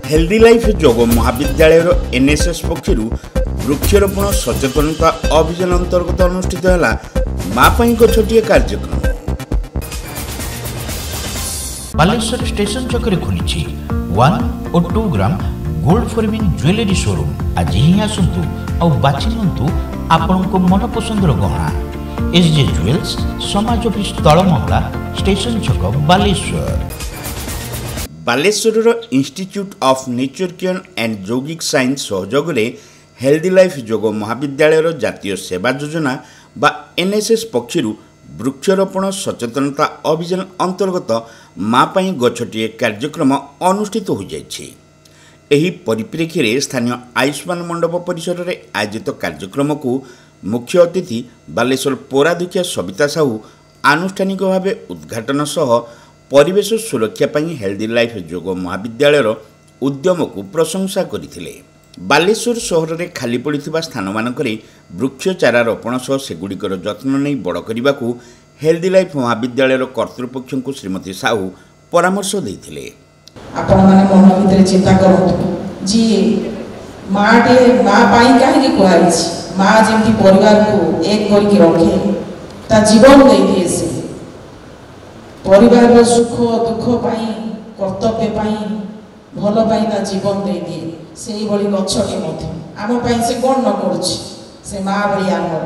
Healthy life जोग महाविद्यालय NSS पक्षर वृक्षरोपण सचेतनता अभियान अंतर्गत अनुष्ठित है माँ गछटिए कार्यक्रम। बालेश्वर स्टेशन छकरे खुली 1 और 2 ग्राम गोल्ड फॉरमिंग ज्वेलरी शोरूम। आज ही आसतु और बाछि नियंतु आपनको मन पसंदर गहना। एसजे ज्वेल्स समाज ऑफिस तलमहला स्टेशन छक Baleshwar. Baleshwar institute of nature care and यौगिक साइंस सहयोग हेल्दी लाइफ जोग महाविद्यालय जातीय सेवा योजना बा एनएसएस पक्षर वृक्षरोपण सचेतनता अभियान अंतर्गत माँ गछटिए कार्यक्रम अनुष्ठित हो जाइछि। एही परिप्रेक्षी में स्थानीय आयुष्मान मंडप परिसर में आयोजित कार्यक्रम को मुख्य अतिथि बालेश्वर पौराध्यक्षा सविता साहू आनुष्ठानिक भाव उद्घाटन सह परिवेश सुरक्षा पाई हेल्दी लाइफ जोग महाविद्यालय उद्यम को प्रशंसा करथिले। बालेश्वर सहर में खाली पड़ा स्थान मानकरे वृक्ष चारा रोपण सह सेगुड़िकर जत्न नहीं बड़ करने को हेल्दी लाइफ महाविद्यालय कर्तृपक्ष को श्रीमती साहू परामर्श देथिले। आपण माने मन भितर चिंता करंतु जी माटे माँ पाई काहे कहै छी माँ जेमती परिवार को एक करके रखे ता जीवन दे दिए से परिवार सुख दुख पाई कर्तव्य पाई भल पाई ता जीवन दे दिए से भली गछटे मध्य आम पाई से कोन न करछि से माँ भली आमर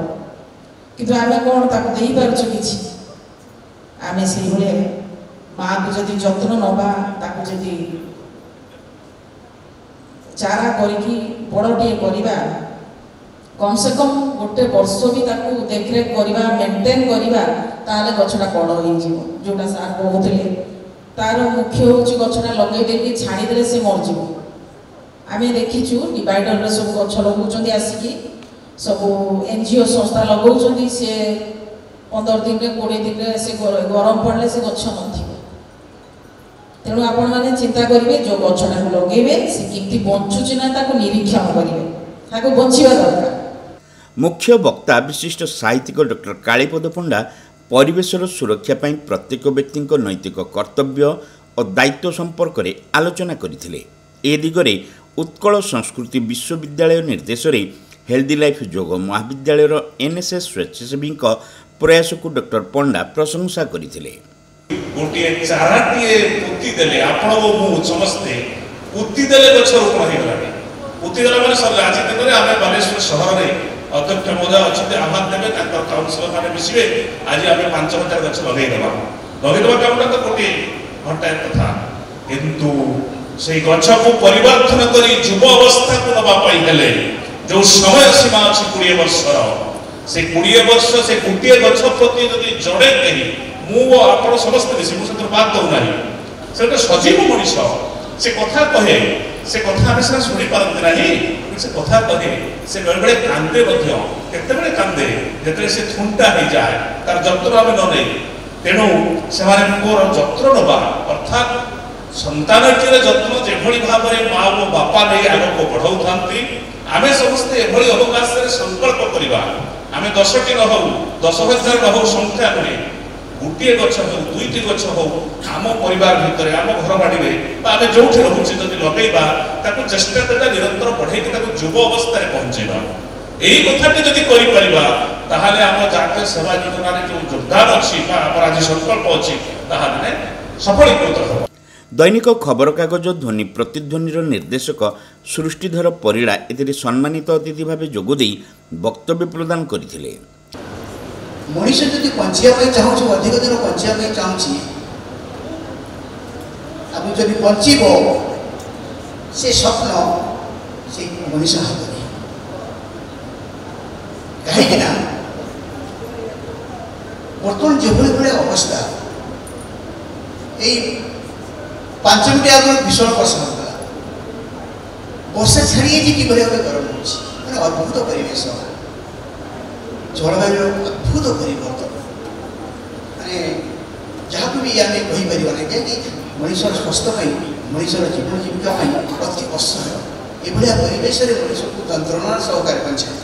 किंतु आमे कोन ताको देई पारछु किछि आमे से भले माँ को जदि जत्न नबा ताको जदि चारा करिकी बड़टिए करिबा कम से कम गोटे वर्ष भी ताको देखरेख करिबा मेंटेन करिबा ताले गछटा बड़ होई जीवो जोटा सार कहउतले तार मुख्य होची गछटा लगै देली छाड़ी देले से मर जीवो। आमे देखिछु डिवाइडर रे सब गछ लगौचंदी आसीकी सब एनजीओ संस्था लगौचंदी से 15 दिन रे 20 दिन रे से गरम पड़ले से गछ नथि। तेणु आपण माने चिंता करिवे जो गछटा लगेबे से किति बंचुची ना ताको निरीक्षण करिवे ताको बंचिबा दरकार। मुख्य वक्ता विशिष्ट साहित्यिक डॉक्टर कालीपद पंडा परिवेशर सुरक्षा पाई प्रत्येक व्यक्ति नैतिक कर्तव्य और दायित्व संपर्क में आलोचना करथिले। ए दिगरे उत्कल संस्कृति विश्वविद्यालय निर्देश में हेल्दी लाइफ जोग महाविद्यालय एनएसएस स्वेच्छासेवी प्रयास को डॉक्टर पंडा प्रशंसा करथिले। गोटे चाराटीए पुति देले आपण मु समस्ते पुति देले गछ रोपण हे गलानी पुति देला माने सरला आज दिन रे आमे बालेश्वर शहर रे अध्यक्ष महोदय अच्छे आह्वान देवे काउंसिलर मैंने मिसवे आज आम 5,000 गछ लगेदेवा कामटा तो गोटे घंटा कथा किंतु से गछ को परिवर्तन कर युव अवस्था को नापे जो समय सीमा अच्छी 20 वर्षर से 20 वर्ष से गोटे गछ प्रति जदि जड़े कहीं मुझे समस्त मिसी मुझे बात दूना से सजीव मनीष से कथा कहे से कथा आम सीना शुणी पारती ना से कथा कहे से बेले बेले कांदे केते कांदे जिते से थुंटा हो जाए तार जत्न आम न तेणु से जत्न नवा अर्थात संतानटीर जत्न जो भाव में माँ और बापा नहीं आग को बढ़ाऊ था आम समस्ते एभली अवकाश संकल्प करवा आम 10टी न हो 10,000 न हो संख्या नुहे गोटे गछ हो 2टी गछ हो आम परिवार भितर आम घर बाड़ी आम जो रोचे जब लगेगा ताको चेष्टा करता निरंतर बढ़े युव अवस्था पहुँचेगा यही कथाटी जब कर आम जातीय सेवा योजना जो योगदान अच्छी आज संकल्प अच्छी सफलीकृत हो। दैनिक खबर कागज ध्वनि प्रतिध्वनि निर्देशक सृष्टिधर परिड़ा ए सम्मानित अतिथि भाव जोगदे वक्तव्य प्रदान करथिले। मनुष्य जदि बचाई चाहूँ अधिक दिन बचाई चाहूँ अब जब बचब से स्वप्न से मनुष्य हाथ में कहीं बर्तमान जो भाई अवस्था यही 5 मिनट आगे भीषण प्रश्न होता वर्षा छाड़ी कि भाव गरम हो अद्भुत परिवेश जलवायु अद्भुत परिवर्तन माने जहाँ भी आम कहीपर कि मनुष्य स्वास्थ्य मनुष्य जीवन जीविका अति असह्य एभलिया परिवेश मनुष्य को तंत्रणा सहकार पंचायत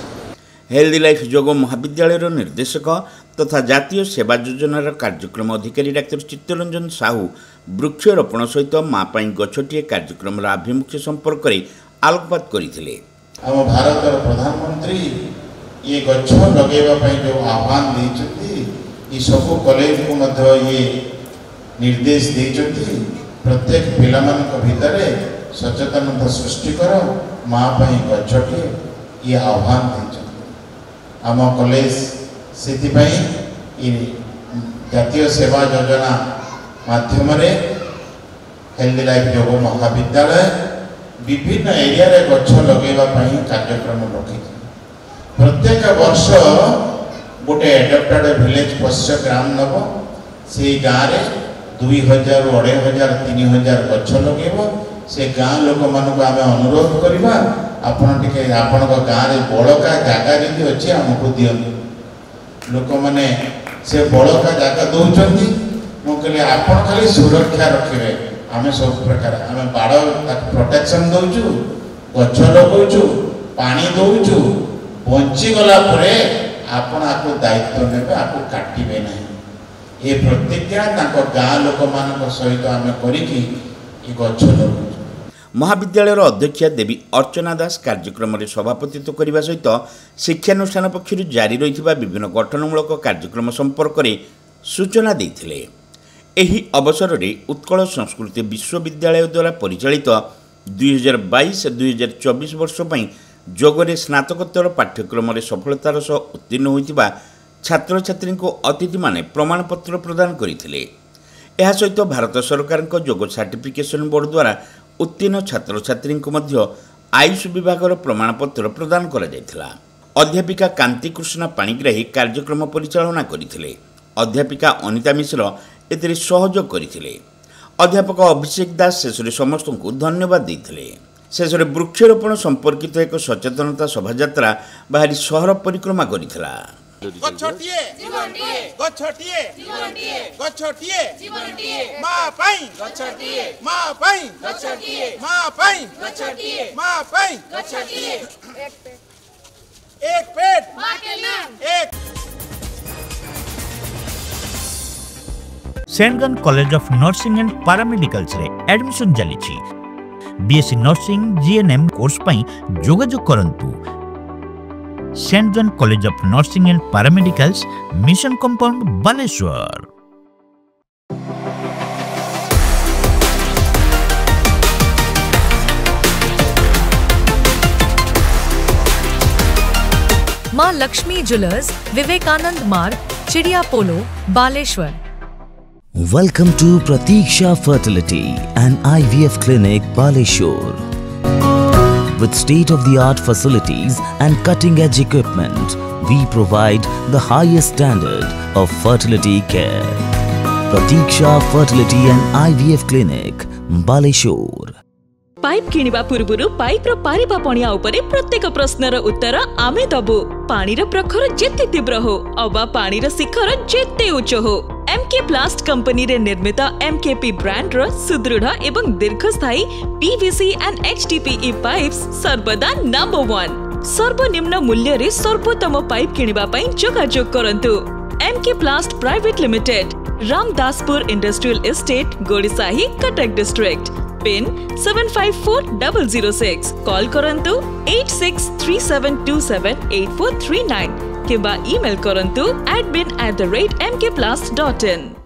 हेल्दी लाइफ जोग महाविद्यालय निर्देशक तथा जातीय सेवा योजनार कार्यक्रम अधिकारी डाक्टर चित्तरंजन साहू वृक्षरोपण सहित माँ गछटिए कार्यक्रम आभिमुख्य संपर्क में आलोकपात करते। आम भारत प्रधानमंत्री ये गछ लगेवा जो आह्वान देते सब कॉलेज को मध्य ये निर्देश देते प्रत्येक पिला भितर सचेतनता सृष्टि कर माँ गछटे ये आह्वान देते आम कॉलेज से जातीय सेवा योजना माध्यम हेल्दी लाइफ योग महाविद्यालय विभिन्न एरिया रे गछ लगेवा कार्यक्रम रखी प्रत्येक वर्ष गोटे एडप्टेड विलेज पश्य ग्राम नब से गाँव में 2000 2500 3000 गछ लगे से गाँ लोक मानक आम अनुरोध करवा आपण टिके आपण गाँव में बड़का जगह जदि अच्छे आमको दियंतु लोक मैंने से बड़का जगह दौरान मुझे आपण खाली सुरक्षा रखिए आम सब प्रकार आम बाड़ प्रोटेक्शन दौचु गछ लगौचु पानी दौचु बंचीगला आपण आपको दायित्व ने आपको काटे ना ये प्रतिज्ञा गाँ लोक मान सहित आम करी गछ लगौचु। महाविद्यालय अध्यक्षा देवी अर्चना दास कार्यक्रम में सभापतित्व करने सहित शिक्षानुष्ठान पक्षर जारी रही विभिन्न गठनमूलक कार्यक्रम संपर्क में सूचना देते। एही अवसर में उत्कल संस्कृति विश्वविद्यालय द्वारा परिचालित 2022-2024 वर्ष जोगरे स्नातकोत्तर पाठ्यक्रम में सफलतार सह उत्तीर्ण होइतिबा छात्र छात्री को अतिथि माने प्रमाणपत्र प्रदान करथिले। एहा सहित भारत सरकार जोग सर्टिफिकेशन बोर्ड द्वारा उत्तीर्ण छात्र छात्री को मध्य आयुष विभाग प्रमाणपत्र प्रदान करा जायथिला। अध्यापिका कांति कृष्णा पाणिग्राही कार्यक्रम परिचालना करथिले। अध्यापिका अनिता मिश्र एते सहयोग करथिले। अध्यापक अभिषेक दास शेष समस्त को धन्यवाद देते। शेष वृक्षरोपण संपर्कित एक सचेतनता शोभायात्रा बाहरी शहर परिक्रमा करथिला। गछटिए जीवनटिए गछटिए जीवनटिए गछटिए जीवनटिए मां पाई गछटिए मां पाई गछटिए मां पाई गछटिए मां पाई गछटिए एक पेड़ मां के नाम एक। Saint John college of nursing and paramedicals रे एडमिशन चली। बीएससी नर्सिंग जीएनएम कोर्स पई जोगाजोग करंतु। Saint John college of nursing and paramedicals mission compound Baleshwar. Maa Lakshmi jewellers, Vivekananda Marg, चिड़िया पोलो, Baleshwar. Welcome to Pratiksha Fertility and IVF Clinic, Baleshwar. With state-of-the-art facilities and cutting-edge equipment, we provide the highest standard of fertility care. Pratiksha Fertility and IVF Clinic, Baleshwar. Pipe किनिबा पूर्वरु pipe रो पारिबा पणिया उपरे प्रत्येक प्रश्नर उत्तर आमे दबु। पानीर प्रखर जेते तीव्र हो अबा पानीर शिखर जेते उच्च हो, एमके प्लास्ट कंपनी रे निर्मित एमकेपी ब्रांड रो सुदृढ़ एवं दीर्घस्थायी पीवीसी एंड एचडीपीई पाइप्स सर्वदा नंबर 1। सर्वनिम्न मूल्य रे सर्वोत्तम पाइप किनिबा पई जोगाजोग करंतु। MK plast private limited, Ramdaspur industrial estate, Godisahi, Cuttack district. Pin 754006। Call करंतु 8637278439 किबा ईमेल करंतु admin@mkplast.in।